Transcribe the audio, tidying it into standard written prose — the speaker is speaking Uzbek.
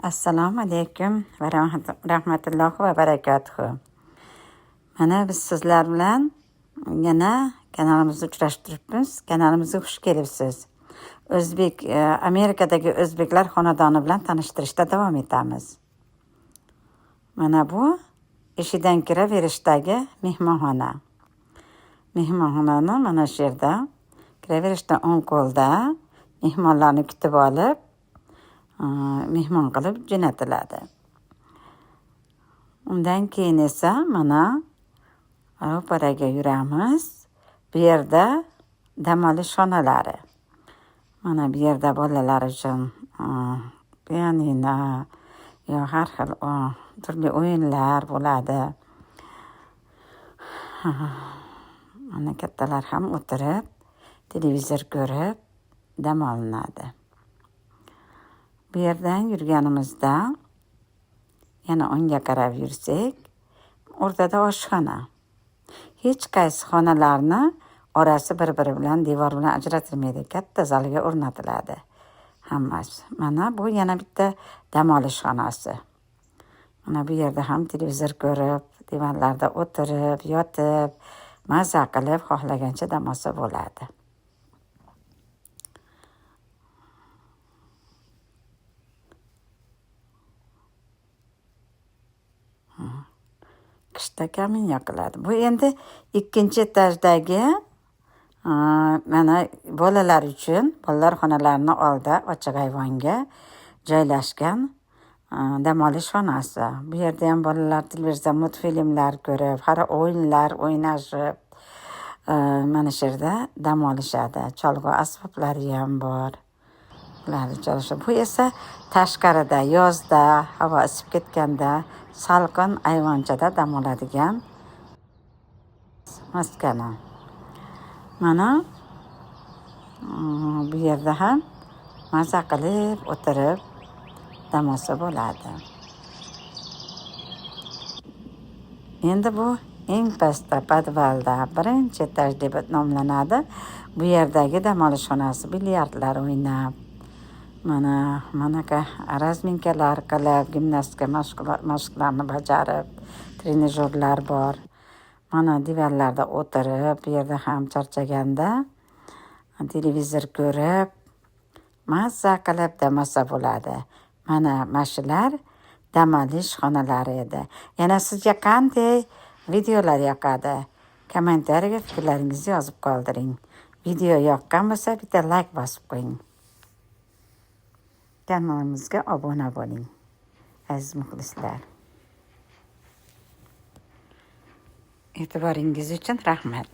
Assalomu alaykum va rahmatullohi va barakatuhu. Mana biz sizlar bilan yana kanalimizda uchrashtiribmiz. Kanalimizga xush kelibsiz. Amerikadagi o'zbeklar xonadoni bilan tanishtirishda davom etamiz. Mana bu eshidan kiraverishdagi mehmonxona. Mehmonxonani mana shu yerda kiraverishdan o'ng qo'lda mehmonlarni kutib olib, mehmon qilib jo'natiladi. Undan keyin esa mana ro'paraga yuramiz. Bu yerda dam olish xonalari. Mana bu yerda bolalar uchun pianino yo har xil turli o'yinlar bo'ladi. Mana kattalar ham o'tirib, televizor ko'rib dam olinadi. Bu yerdan yurganimizda yana o'ngga qarab yursak, o'rtada oshxona. Hech qaysi xonalarni orasi bir-biri bilan devor bilan ajratilmaydi. Katta zalga o'rnatiladi hammasi. Mana bu yana bitta dam olish xonasi. Mana bu yerda ham televizor ko'rib, divanlarda o'tirib, yotib, maza qilib xohlagancha dam olsa bo'ladi. Qishda kamin yoqiladi. Bu endi ikkinchi etajdagi mana bolalar uchun, bolalar xonalarini oldi ochiq ayvonga joylashgan dam olish xonasi. Bu yerda ham bolalar televizorda multfilmlar ko'rib, har o'yinlar o'ynashib, mana shu yerda dam olishadi. Cholg'u asboblari ham bor. Ularni chalishadi. Bu esa tashqarida yozda havo isib ketganda salqin ayvonchada dam oladigan maskana. Mana bu yerda ham maza qilib o'tirib dam olsa bo'ladi. Endi bu eng pastda podvalda birinchi etaj deb nomlanadi. Bu yerdagi dam olish xonasi, bilyardlar o'ynab, mana razminkalar qilib, gimnastika mashqlarini bajarib, trenajyorlar bor. Mana divanlarda o'tirib, bu yerda ham charchaganda televizor ko'rib, maza qilib dam olsa bo'ladi. Mana shular dam olish xonalari edi. Yana sizga qanday videolar yoqadi? Kommentariyaga fikrlaringizni yozib qoldiring. Video yoqqan bo'lsa, bitta like bosib qo'ying. Kanalimizga obuna bo'ling, aziz muxlislar. E'tiboringiz uchun rahmat.